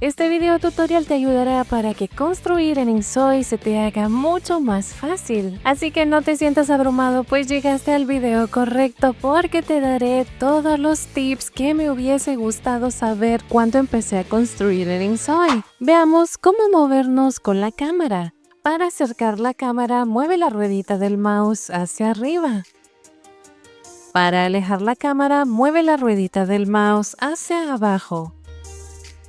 Este video tutorial te ayudará para que construir en InSoy se te haga mucho más fácil. Así que no te sientas abrumado, pues llegaste al video correcto, porque te daré todos los tips que me hubiese gustado saber cuando empecé a construir en InSoy. Veamos cómo movernos con la cámara. Para acercar la cámara, mueve la ruedita del mouse hacia arriba. Para alejar la cámara, mueve la ruedita del mouse hacia abajo.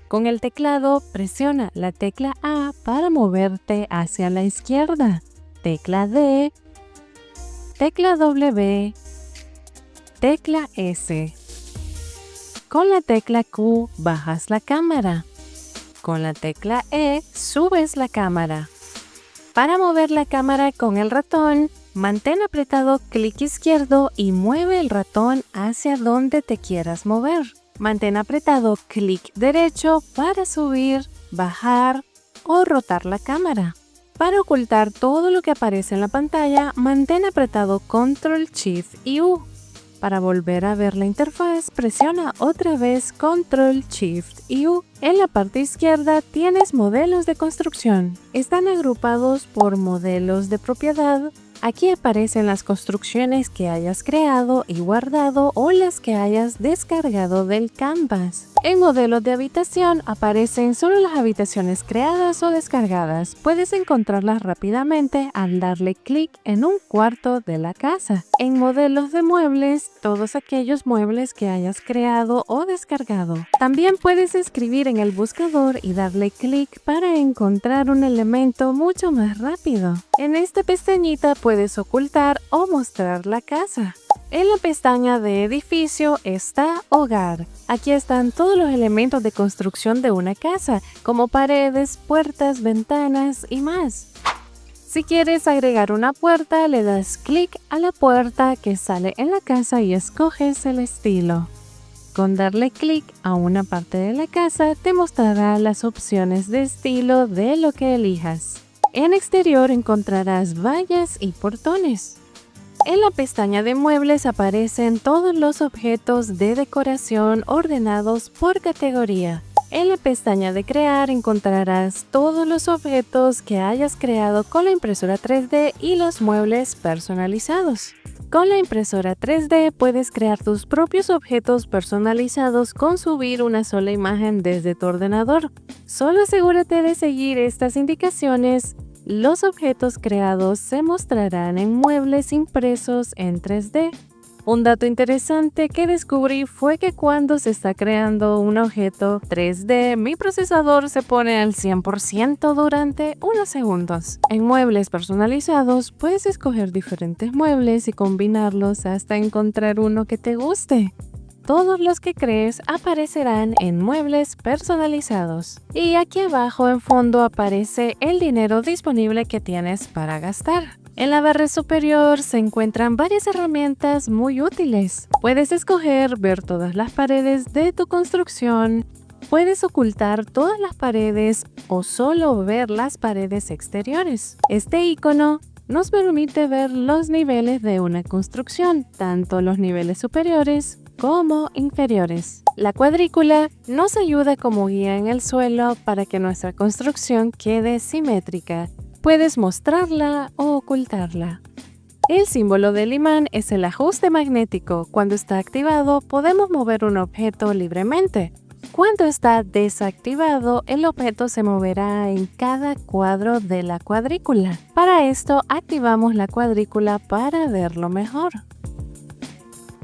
Con el teclado, presiona la tecla A para moverte hacia la izquierda, tecla D, tecla W, tecla S. Con la tecla Q, bajas la cámara. Con la tecla E, subes la cámara. Para mover la cámara con el ratón, mantén apretado clic izquierdo y mueve el ratón hacia donde te quieras mover. Mantén apretado clic derecho para subir, bajar o rotar la cámara. Para ocultar todo lo que aparece en la pantalla, mantén apretado Control, Shift y U. Para volver a ver la interfaz, presiona otra vez Control, Shift y U. En la parte izquierda tienes modelos de construcción. Están agrupados por modelos de propiedad. Aquí aparecen las construcciones que hayas creado y guardado o las que hayas descargado del Canvas. En modelos de habitación aparecen solo las habitaciones creadas o descargadas. Puedes encontrarlas rápidamente al darle clic en un cuarto de la casa. En modelos de muebles, todos aquellos muebles que hayas creado o descargado. También puedes escribir en el buscador y darle clic para encontrar un elemento mucho más rápido. En esta pestañita puedes ocultar o mostrar la casa. En la pestaña de edificio está Hogar. Aquí están todos los elementos de construcción de una casa, como paredes, puertas, ventanas y más. Si quieres agregar una puerta, le das clic a la puerta que sale en la casa y escoges el estilo. Con darle clic a una parte de la casa, te mostrará las opciones de estilo de lo que elijas. En exterior encontrarás vallas y portones. En la pestaña de muebles aparecen todos los objetos de decoración ordenados por categoría. En la pestaña de crear encontrarás todos los objetos que hayas creado con la impresora 3D y los muebles personalizados. Con la impresora 3D puedes crear tus propios objetos personalizados con subir una sola imagen desde tu ordenador. Solo asegúrate de seguir estas indicaciones. Los objetos creados se mostrarán en muebles impresos en 3D. Un dato interesante que descubrí fue que cuando se está creando un objeto 3D, mi procesador se pone al 100% durante unos segundos. En muebles personalizados, puedes escoger diferentes muebles y combinarlos hasta encontrar uno que te guste. Todos los que crees aparecerán en muebles personalizados. Y aquí abajo en fondo aparece el dinero disponible que tienes para gastar. En la barra superior se encuentran varias herramientas muy útiles. Puedes escoger ver todas las paredes de tu construcción, puedes ocultar todas las paredes o solo ver las paredes exteriores. Este icono nos permite ver los niveles de una construcción, tanto los niveles superiores como inferiores. La cuadrícula nos ayuda como guía en el suelo para que nuestra construcción quede simétrica. Puedes mostrarla o ocultarla. El símbolo del imán es el ajuste magnético. Cuando está activado, podemos mover un objeto libremente. Cuando está desactivado, el objeto se moverá en cada cuadro de la cuadrícula. Para esto, activamos la cuadrícula para verlo mejor.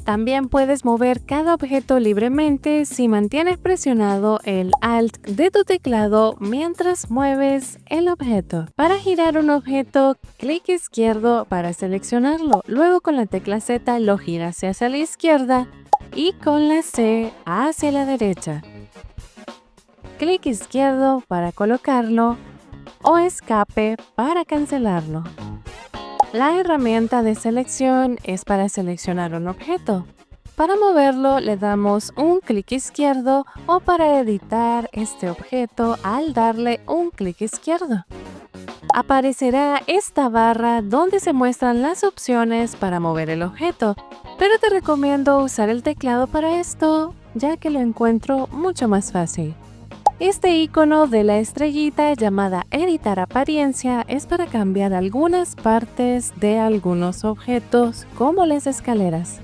También puedes mover cada objeto libremente si mantienes presionado el Alt de tu teclado mientras mueves el objeto. Para girar un objeto, clic izquierdo para seleccionarlo. Luego con la tecla Z lo giras hacia la izquierda y con la C hacia la derecha. Clic izquierdo para colocarlo o escape para cancelarlo. La herramienta de selección es para seleccionar un objeto. Para moverlo le damos un clic izquierdo o para editar este objeto al darle un clic izquierdo. Aparecerá esta barra donde se muestran las opciones para mover el objeto, pero te recomiendo usar el teclado para esto, ya que lo encuentro mucho más fácil. Este icono de la estrellita llamada editar apariencia es para cambiar algunas partes de algunos objetos, como las escaleras.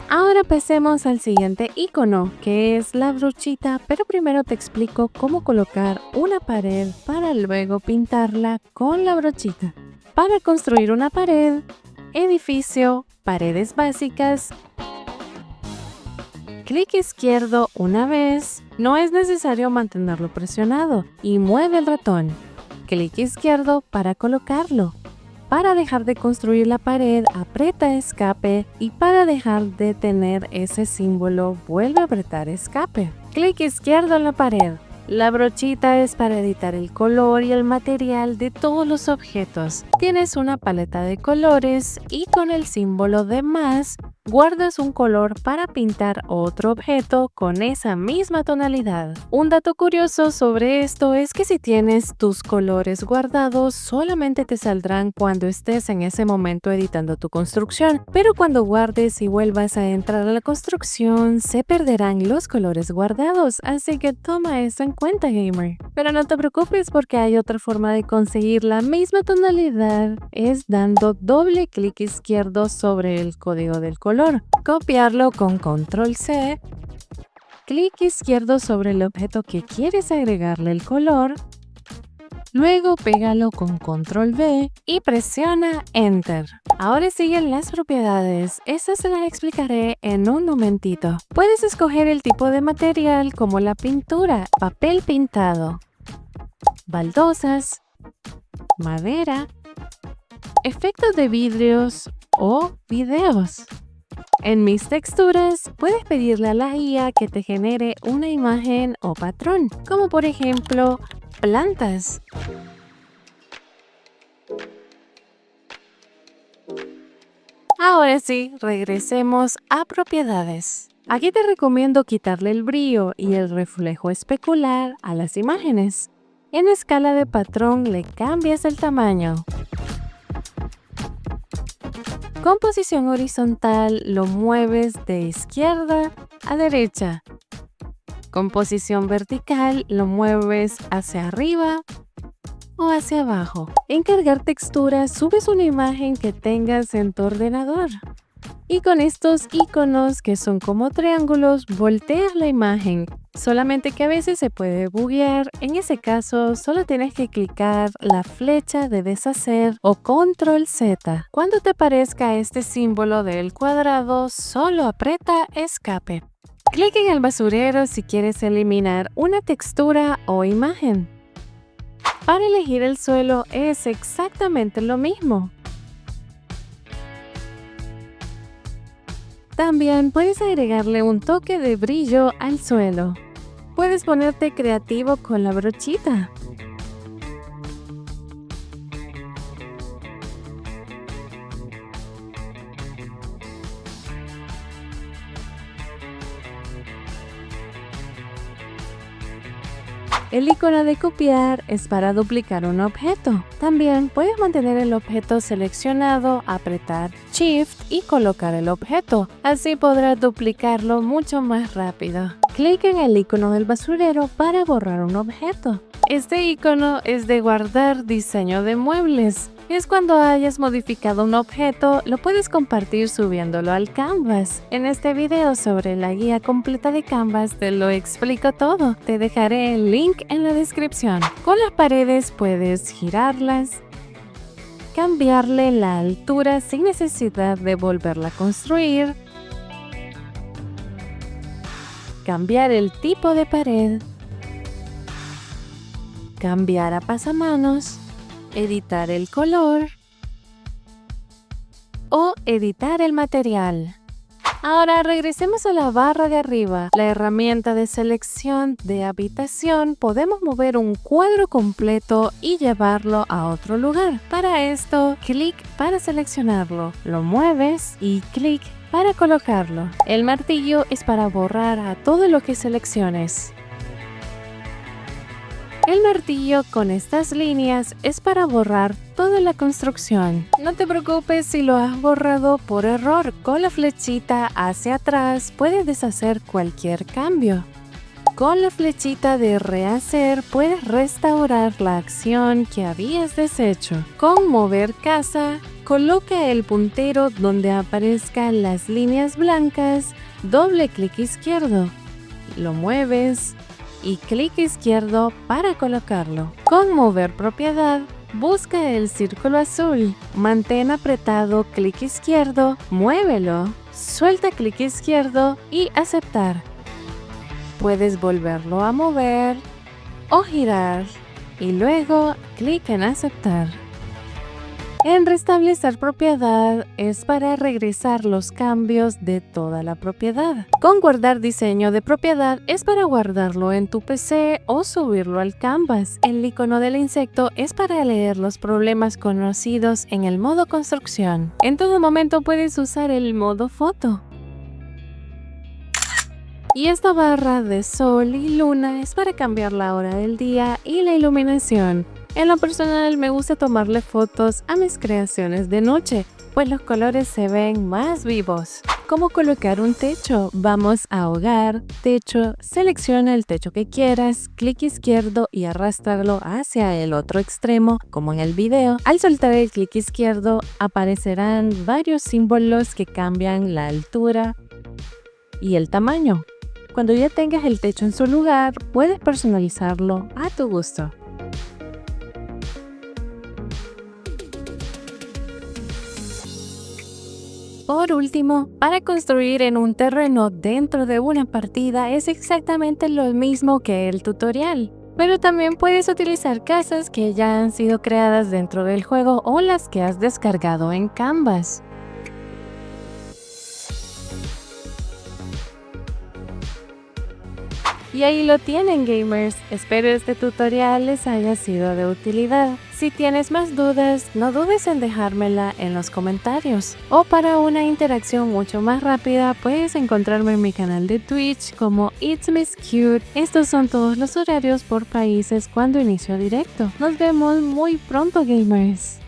Ahora pasemos al siguiente icono, que es la brochita, pero primero te explico cómo colocar una pared para luego pintarla con la brochita. Para construir una pared, edificio, paredes básicas, clic izquierdo una vez, no es necesario mantenerlo presionado, y mueve el ratón. Clic izquierdo para colocarlo. Para dejar de construir la pared, aprieta escape, y para dejar de tener ese símbolo, vuelve a apretar escape. Clic izquierdo en la pared. La brochita es para editar el color y el material de todos los objetos. Tienes una paleta de colores y con el símbolo de más, guardas un color para pintar otro objeto con esa misma tonalidad. Un dato curioso sobre esto es que si tienes tus colores guardados, solamente te saldrán cuando estés en ese momento editando tu construcción, pero cuando guardes y vuelvas a entrar a la construcción, se perderán los colores guardados, así que toma eso en cuenta, gamer. Pero no te preocupes porque hay otra forma de conseguir la misma tonalidad, es dando doble clic izquierdo sobre el código del color. Copiarlo con control C, clic izquierdo sobre el objeto que quieres agregarle el color, luego pégalo con control V y presiona Enter. Ahora siguen las propiedades, estas se las explicaré en un momentito. Puedes escoger el tipo de material como la pintura, papel pintado, baldosas, madera, efectos de vidrios o videos. En mis texturas, puedes pedirle a la IA que te genere una imagen o patrón, como por ejemplo, plantas. Ahora sí, regresemos a propiedades. Aquí te recomiendo quitarle el brillo y el reflejo especular a las imágenes. En escala de patrón le cambias el tamaño. Con posición horizontal lo mueves de izquierda a derecha. Con posición vertical lo mueves hacia arriba o hacia abajo. En cargar texturas subes una imagen que tengas en tu ordenador. Y con estos iconos que son como triángulos, volteas la imagen. Solamente que a veces se puede buguear. En ese caso, solo tienes que clicar la flecha de deshacer o control Z. Cuando te aparezca este símbolo del cuadrado, solo aprieta escape. Clic en el basurero si quieres eliminar una textura o imagen. Para elegir el suelo es exactamente lo mismo. También puedes agregarle un toque de brillo al suelo. Puedes ponerte creativo con la brochita. El icono de copiar es para duplicar un objeto. También puedes mantener el objeto seleccionado, apretar Shift y colocar el objeto. Así podrás duplicarlo mucho más rápido. Clic en el icono del basurero para borrar un objeto. Este icono es de guardar diseño de muebles. Es cuando hayas modificado un objeto, lo puedes compartir subiéndolo al Canvas. En este video sobre la guía completa de Canvas te lo explico todo. Te dejaré el link en la descripción. Con las paredes puedes girarlas, cambiarle la altura sin necesidad de volverla a construir, cambiar el tipo de pared, cambiar a pasamanos, editar el color o editar el material. Ahora regresemos a la barra de arriba, la herramienta de selección de habitación. Podemos mover un cuadro completo y llevarlo a otro lugar. Para esto, clic para seleccionarlo, lo mueves y clic para colocarlo. El martillo es para borrar a todo lo que selecciones. El martillo con estas líneas es para borrar toda la construcción. No te preocupes si lo has borrado por error. Con la flechita hacia atrás puedes deshacer cualquier cambio. Con la flechita de rehacer puedes restaurar la acción que habías deshecho. Con mover casa, coloca el puntero donde aparezcan las líneas blancas, doble clic izquierdo, lo mueves y clic izquierdo para colocarlo. Con mover propiedad, busca el círculo azul, mantén apretado clic izquierdo, muévelo, suelta clic izquierdo y aceptar. Puedes volverlo a mover o girar y luego clic en aceptar. En restablecer propiedad es para regresar los cambios de toda la propiedad. Con guardar diseño de propiedad es para guardarlo en tu PC o subirlo al Canvas. El icono del insecto es para leer los problemas conocidos en el modo construcción. En todo momento puedes usar el modo foto. Y esta barra de sol y luna es para cambiar la hora del día y la iluminación. En lo personal me gusta tomarle fotos a mis creaciones de noche, pues los colores se ven más vivos. ¿Cómo colocar un techo? Vamos a hogar, techo, selecciona el techo que quieras, clic izquierdo y arrástralo hacia el otro extremo, como en el video. Al soltar el clic izquierdo aparecerán varios símbolos que cambian la altura y el tamaño. Cuando ya tengas el techo en su lugar, puedes personalizarlo a tu gusto. Por último, para construir en un terreno dentro de una partida es exactamente lo mismo que el tutorial. Pero también puedes utilizar casas que ya han sido creadas dentro del juego o las que has descargado en Canvas. Y ahí lo tienen, gamers. Espero este tutorial les haya sido de utilidad. Si tienes más dudas, no dudes en dejármela en los comentarios. O para una interacción mucho más rápida, puedes encontrarme en mi canal de Twitch como It's Miss Cute. Estos son todos los horarios por países cuando inicio directo. Nos vemos muy pronto, gamers.